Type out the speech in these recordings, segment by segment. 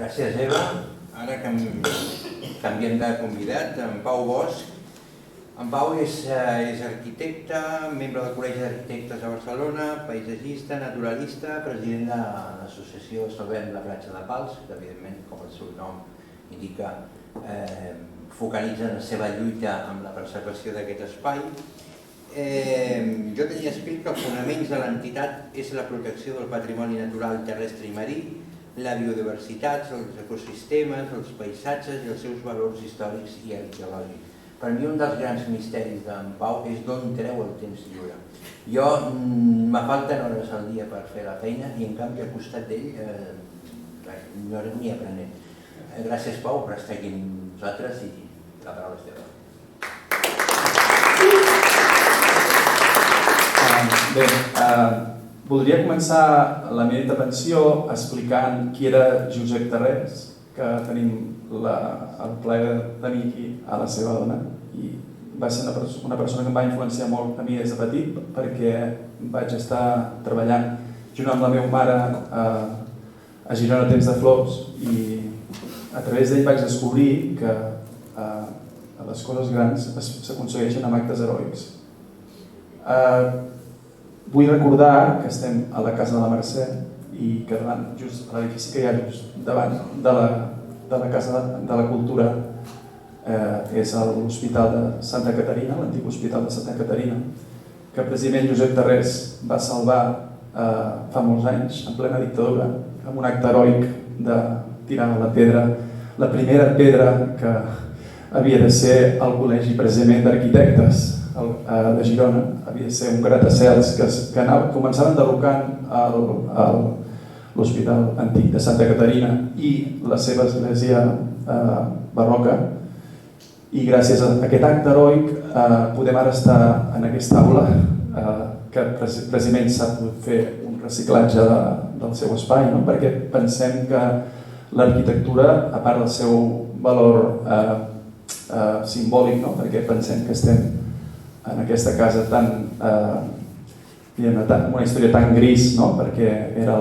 Gràcies, Eva. Ara canviem de convidat, en Pau Bosch. En Pau és arquitecte, membre del Col·legi d'Arquitectes de Barcelona, paisatgista, naturalista, president de l'associació Salvem la Platja de Pals, que evidentment, com el seu nom indica, focalitza la seva lluita amb la preservació d'aquest espai. Jo tenia escrit que els fonaments de l'entitat és la protecció del patrimoni natural terrestre i marí, la biodiversitat, els ecosistemes, els paisatges i els seus valors històrics i arqueològics. Per mi un dels grans misteris d'en Pau és d'on treu el temps lliure. Jo me falten hores al dia per fer la feina i en canvi al costat d'ell no n'hi aprenent. Gràcies, Pau, per estar aquí amb nosaltres i la paraula és teva. Bé, voldria començar la meva intervenció explicant qui era Josep Tarrés, que tenim el plaer de tenir aquí a la seva dona. I va ser una persona que em va influenciar molt a mi des de petit perquè vaig estar treballant junt amb la meva mare a Girona Temps de Flors i a través d'ell vaig descobrir que les coses grans s'aconsegueixen amb actes heroics. Vull recordar que estem a la Casa de la Mercè i que davant, just a l'edifici que hi ha just davant de la Casa de la Cultura és l'Hospital de Santa Caterina, l'antic Hospital de Santa Caterina, que precisament Josep Tarrés va salvar fa molts anys, en plena dictadura, amb un acte heroic de tirar la pedra, la primera pedra que havia de ser el Col·legi precisament d'Arquitectes de Girona, havia de ser un gratacels que començaven derrocant l'Hospital Antic de Santa Caterina i la seva església barroca. I gràcies a aquest acte heroic podem ara estar en aquesta aula que precisament s'ha pogut fer un reciclatge del seu espai, perquè pensem que l'arquitectura, a part del seu valor simbòlic, perquè pensem que estem en aquesta casa amb una història tan gris, perquè era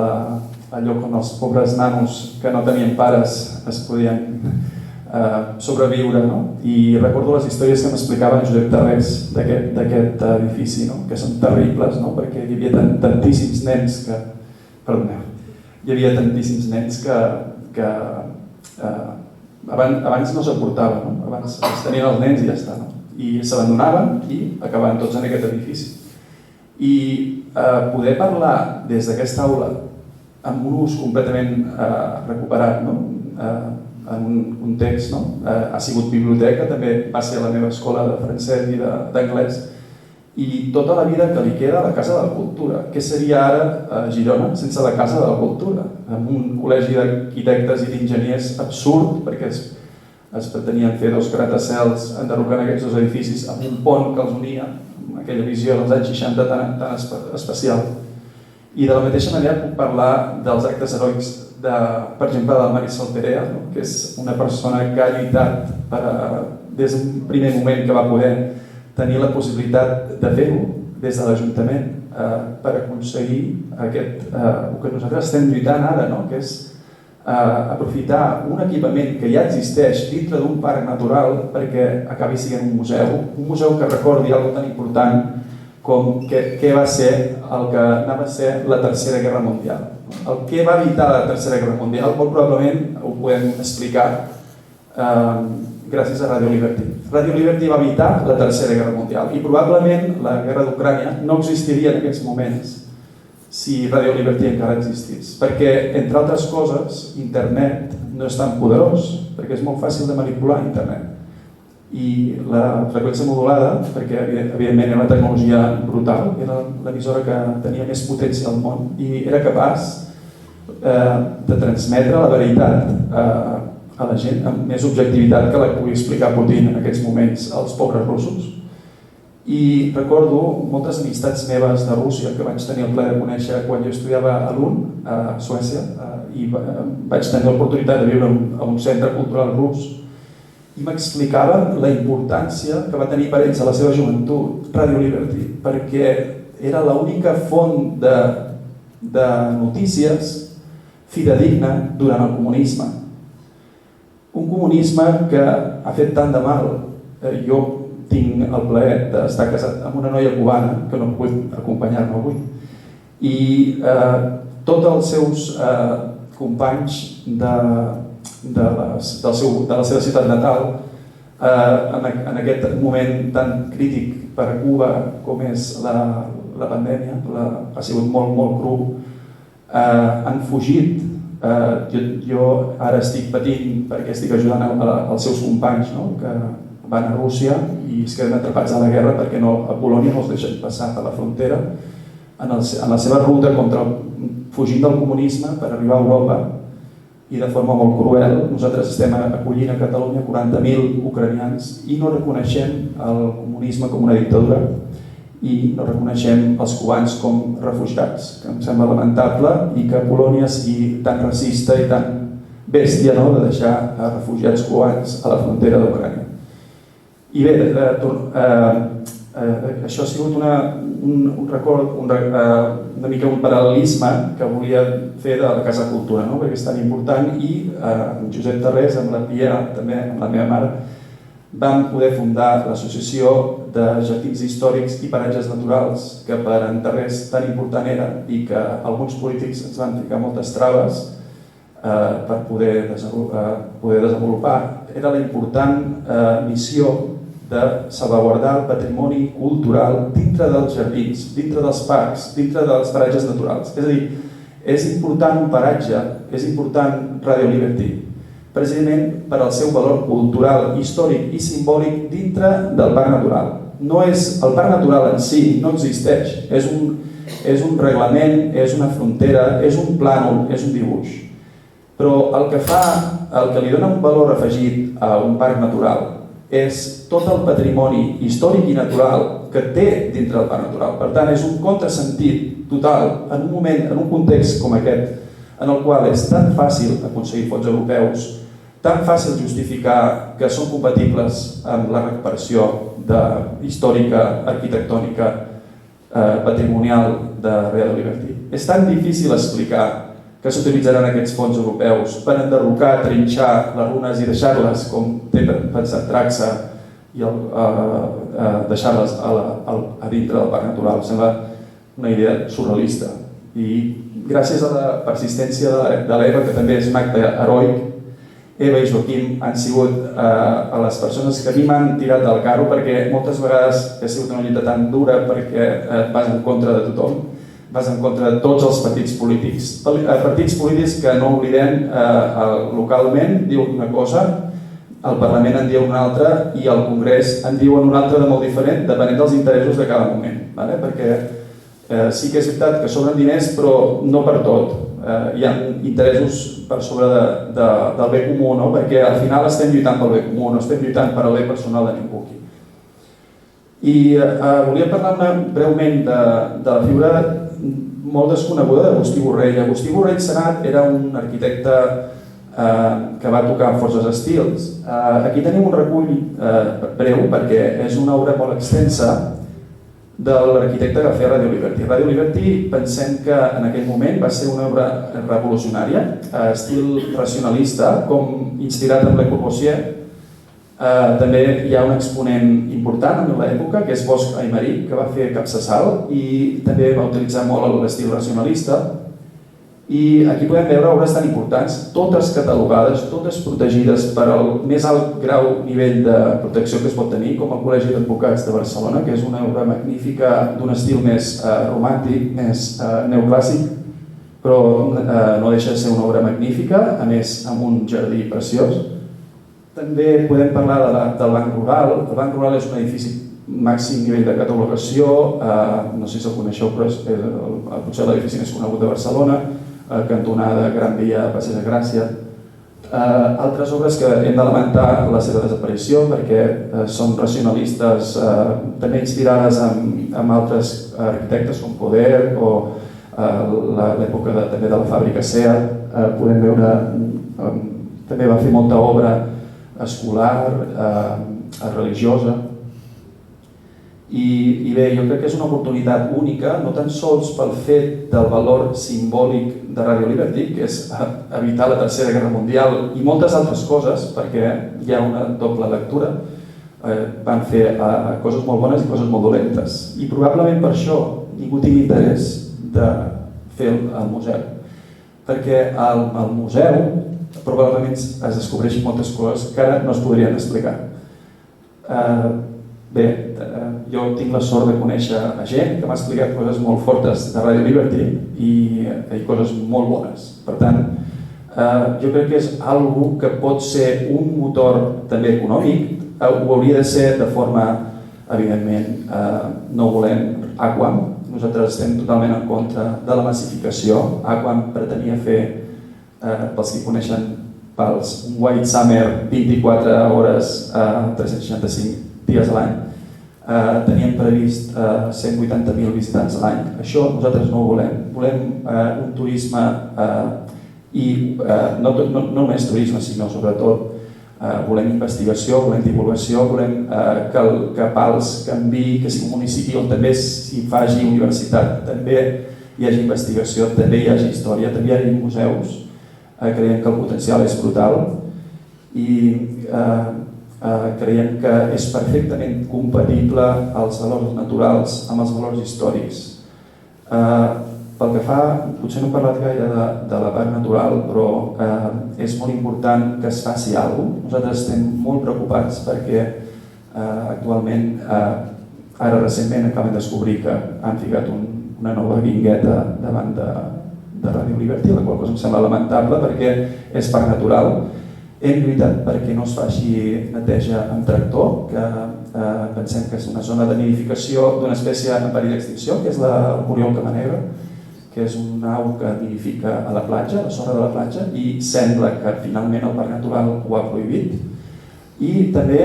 el lloc on els pobres nanos que no tenien pares es podien sobreviure. I recordo les històries que m'explicava en Josep Tarrés d'aquest edifici, que són terribles, perquè hi havia tantíssims nens que... Perdoneu. Hi havia tantíssims nens que abans no s'aportaven, abans es tenien els nens i ja està, i s'abandonaven i acabaven tots en aquest edifici. I poder parlar des d'aquesta aula amb un ús completament recuperat, en un context, ha sigut biblioteca, també va ser la meva escola de francès i d'anglès, i tota la vida que li queda a la Casa de la Cultura. Què seria ara Girona sense la Casa de la Cultura? Amb un col·legi d'arquitectes i d'enginyers absurd, perquè es pretenien fer dos gratacels enderrocant aquests dos edificis amb un pont que els unia, amb aquella visió dels anys 60 tan especial. I de la mateixa manera puc parlar dels actes heroics, per exemple, del Marisol Perea, que és una persona que ha lluitat des d'un primer moment que va poder tenir la possibilitat de fer-ho des de l'Ajuntament per aconseguir el que nosaltres estem lluitant ara, que és aprofitar un equipament que ja existeix dintre d'un parc natural perquè acabi sent un museu que recordi alguna cosa tan important com què va ser el que anava a ser la Tercera Guerra Mundial. El que va evitar la Tercera Guerra Mundial molt probablement ho podem explicar gràcies a Radio Liberty. Radio Liberty va evitar la Tercera Guerra Mundial i probablement la guerra d'Ucrània no existiria en aquests moments si Radio Liberty encara existís. Perquè, entre altres coses, internet no és tan poderós, perquè és molt fàcil de manipular internet. I la freqüència modulada, perquè evidentment era una tecnologia brutal, era l'emissora que tenia més potència al món i era capaç de transmetre la veritat a la gent amb més objectivitat que la que pugui explicar Putin en aquests moments als pobres russos. I recordo moltes amistats meves de Rússia que vaig tenir el plaer de conèixer quan jo estudiava a Lund, a Suècia, i vaig tenir l'oportunitat de viure a un centre cultural rus i m'explicaven la importància que va tenir per ells a la seva joventut Radio Liberty, perquè era l'única font de notícies fidedigna durant el comunisme. Un comunisme que ha fet tant de mal. Jo tinc el plaer d'estar casat amb una noia cubana que no ha pogut acompanyar-me avui. I tots els seus companys de la seva ciutat natal, en aquest moment tan crític per a Cuba com és la pandèmia, ha sigut molt, molt cru, han fugit. Jo ara estic patint perquè estic ajudant els seus companys que van a Rússia i es queden atrapats a la guerra perquè a Polònia no els deixen passar per la frontera en la seva ruta fugint del comunisme per arribar a Europa, i de forma molt cruel. Nosaltres estem acollint a Catalunya 40.000 ucranians i no reconeixem el comunisme com una dictadura i no reconeixem els cubans com refugiats, que em sembla lamentable, i que Polònia sigui tan racista i tan bèstia de deixar refugiats cubans a la frontera d'Ucrània. I bé, això ha sigut un record, una mica un paral·lelisme que volia fer de la Casa Cultura, perquè és tan important, i amb Josep Tarrés, amb la Pia, també amb la meva mare, vam poder fundar l'associació de jardins històrics i paratges naturals, que per en Tarrés tan important era i que alguns polítics ens van ficar moltes traves per poder desenvolupar. Era la important missió de salvaguardar el patrimoni cultural dintre dels jardins, dintre dels parcs, dintre dels paratges naturals. És a dir, és important un paratge, és important Radio Liberty, precisament per al seu valor cultural, històric i simbòlic dintre del parc natural. No és, el parc natural en si no existeix, és un reglament, és una frontera, és un plànol, és un dibuix. Però el que li dona un valor afegit a un parc natural és tot el patrimoni històric i natural que té dintre del parc natural. Per tant, és un contrasentit total en un moment, en un context com aquest, en el qual és tan fàcil aconseguir fons europeus, tan fàcil justificar que són compatibles amb la recuperació històrica, arquitectònica, patrimonial de Radio Liberty. És tan difícil explicar que s'utilitzaran aquests fons europeus per enderrocar, trinxar les runes i deixar-les com té pensat Traxa i deixar-les a dintre del parc natural. Sembla una idea surrealista. I gràcies a la persistència de l'Eva, que també és un acte heroic, Eva i Joaquim han sigut a les persones que a mi m'han tirat del carro, perquè moltes vegades ha sigut una lluita tan dura perquè vas en contra de tothom, vas en contra de tots els partits polítics. Partits polítics que, no oblidem, localment diuen una cosa, al Parlament en diuen una altra i al Congrés en diuen una altra de molt diferent, depenent dels interessos de cada moment. Perquè sí que és veritat que sobren diners, però no per tot. Hi ha interessos per sobre del bé comú, perquè al final estem lluitant pel bé comú, no estem lluitant per al bé personal de ningú aquí. I volia parlar breument de la figura molt desconeguda d'Agustí Borrell. Agustí Borrell Senat era un arquitecte que va tocar amb forces estils. Aquí tenim un recull breu perquè és una obra molt extensa de l'arquitecte que feia Radio Liberty. Radio Liberty, pensem que en aquell moment va ser una obra revolucionària, estil racionalista, com inspirat en Le Corbusier. També hi ha un exponent important en l'època, que és Bosch Aymerich, que va fer Capçassal i també va utilitzar molt l'estil racionalista. I aquí podem veure obres tan importants, totes catalogades, totes protegides per al més alt grau nivell de protecció que es pot tenir, com el Col·legi d'Advocats de Barcelona, que és una obra magnífica d'un estil més romàntic, més neoclàssic, però no deixa de ser una obra magnífica, a més amb un jardí preciós. També podem parlar del Banc Rural. El Banc Rural és un edifici màxim nivell de catalogació, no sé si el coneixeu, però és potser l'edifici més conegut de Barcelona, cantonada Gran Via, Passeig de Gràcia. Altres obres que hem de lamentar la seva desaparició perquè són racionalistes, també inspirades en altres arquitectes com Poder o l'època també de la fàbrica Seat. Podem veure, també va fer molta obra escolar, religiosa. I bé, jo crec que és una oportunitat única, no tan sols pel fet del valor simbòlic de Radio Liberty, que és evitar la Tercera Guerra Mundial i moltes altres coses, perquè hi ha una doble lectura, van fer coses molt bones i coses molt dolentes. I probablement per això ningú tingui interès de fer el museu. Perquè al museu probablement es descobreixen moltes coses que ara no es podrien explicar. Bé, jo tinc la sort de conèixer gent que m'ha explicat coses molt fortes de Radio Liberty i coses molt bones. Per tant, jo crec que és algo que pot ser un motor també econòmic, ho hauria de ser de forma, evidentment, no volem Aquam, nosaltres estem totalment en contra de la massificació. Aquam pretenia fer, pels que coneixen, un White Summer 24 hores, 365 dies a l'any. Teníem previst 180.000 visitants a l'any. Això nosaltres no ho volem. Volem un turisme i no només turisme, sinó sobretot volem investigació, volem divulgació, volem que Pals canviï, que sigui un municipi on també s'hi faci universitat, també hi hagi investigació, també hi hagi història, també hi hagi museus. Creiem que el potencial és brutal i creiem que és perfectament compatible els valors naturals amb els valors històrics. Pel que fa, potser no he parlat gaire de la part natural, però és molt important que es faci alguna cosa. Nosaltres estem molt preocupats perquè actualment, ara recentment acaben de descobrir que han ficat una nova guingueta davant de Radio Liberty, la qual cosa em sembla lamentable perquè és parc natural. Hem lluitat perquè no es faci neteja amb tractor, que pensem que és una zona de nidificació d'una espècie en perill d'extinció, que és el coriol camanegre, que és un au que nidifica a la platja, a la sorra de la platja, i sembla que finalment el parc natural ho ha prohibit. I també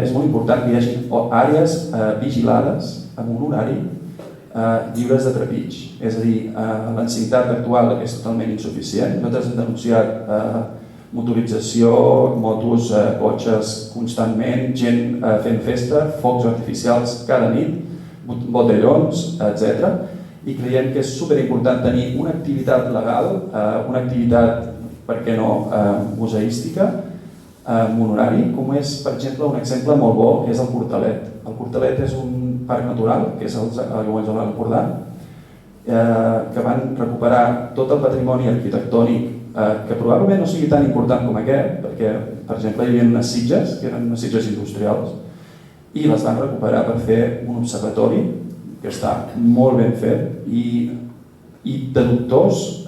és molt important que hi hagi àrees vigilades amb un horari lliures de trepig. És a dir, l'encintat actual és totalment insuficient. Nosaltres hem denunciat motorització, motos, cotxes constantment, gent fent festa, focs artificials cada nit, botellons, etc. I creiem que és superimportant tenir una activitat legal, una activitat, per què no, museística, amb un horari, com és, per exemple, un exemple molt bo, que és el Portalet. El Portalet és un parc natural, que és els Aiguamolls de l'Empordà, que van recuperar tot el patrimoni arquitectònic, que probablement no sigui tan important com aquest, perquè, per exemple, hi havia unes sitges, que eren unes sitges industrials, i les van recuperar per fer un observatori, que està molt ben fet, i de dubtós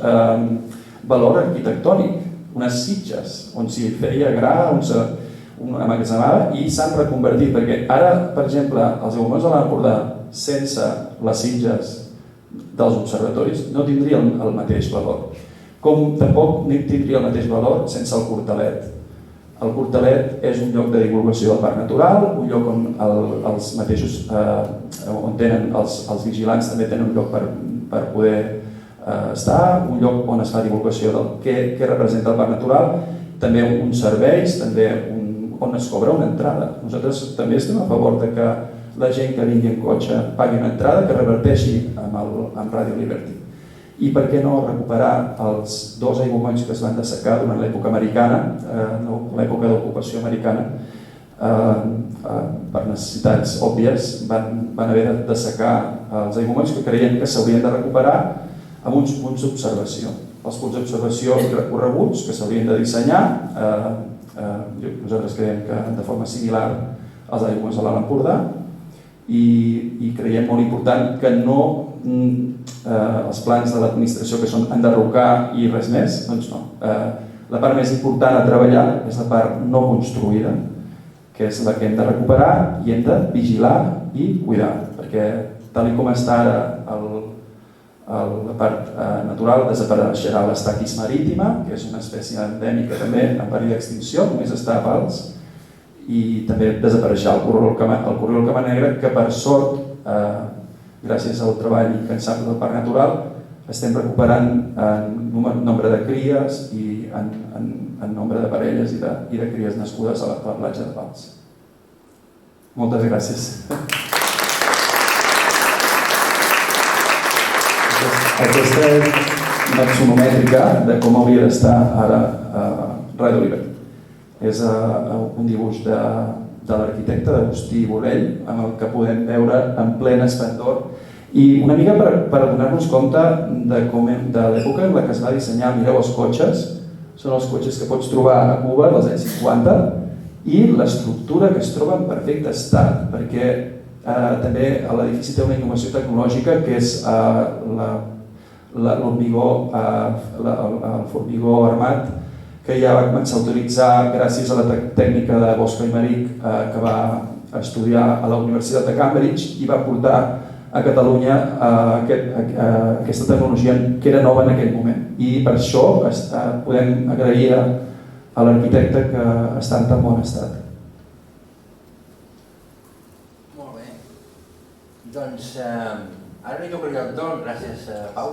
valor arquitectònic, unes sitges on s'hi feia gra, on s'emmagatzemava, i s'han reconvertit, perquè ara, per exemple, els Aiguamolls de l'Empordà, sense les sitges dels observatoris, no tindrien el mateix valor. Com tampoc tindria el mateix valor sense el Portalet. El Portalet és un lloc de divulgació del parc natural, un lloc on els mateixos, on tenen els vigilants també tenen un lloc per poder estar, un lloc on es fa divulgació del què representa el parc natural, també uns serveis, també on es cobra una entrada. Nosaltres també estem a favor de que la gent que vingui en cotxe pagui una entrada que reverteixi amb Radio Liberty. I per què no recuperar els dos aiguamolls que es van dessecar durant l'època americana, l'època d'ocupació americana, per necessitats òbvies, van haver de dessecar els aiguamolls que creiem que s'haurien de recuperar amb uns punts d'observació. Els punts d'observació i recorreguts que s'haurien de dissenyar, nosaltres creiem que de forma similar als aiguamolls de l'Alt Empordà, i creiem molt important que no els plans de l'administració que són enderrocar i res més, doncs no. La part més important a treballar és la part no construïda, que és la que hem de recuperar i hem de vigilar i cuidar, perquè tal com està ara la part natural desapareixerà l'estaquis marítima, que és una espècie endèmica també en perill d'extinció, només està a Pals, i també desapareixerà el corriol camanegre, que per sort, gràcies al treball incansable del parc natural, estem recuperant en nombre de cries i en nombre de parelles i de cries nascudes a la platja de Pals. Moltes gràcies. Aquesta és una axonomètrica de com hauria d'estar ara Ràdio Oliver. És un dibuix de l'arquitecte d'Agustí Borrell, amb el que podem veure en plena esplendor. I una mica per donar-nos compte de l'època en la que es va dissenyar. Mireu els cotxes, són els cotxes que pots trobar a Cuba dels anys 50, i l'estructura que es troba en perfecte estat, perquè també l'edifici té una innovació tecnològica que és el formigó armat, que ja va començar a utilitzar gràcies a la tècnica de Bosch Aymeric, que va estudiar a la Universitat de Cambridge i va portar a Catalunya aquesta tecnologia que era nova en aquell moment. I per això podem agrair a l'arquitecte que està en tan bon estat. Molt bé. Doncs ara li tocaria el torn, gràcies Pau.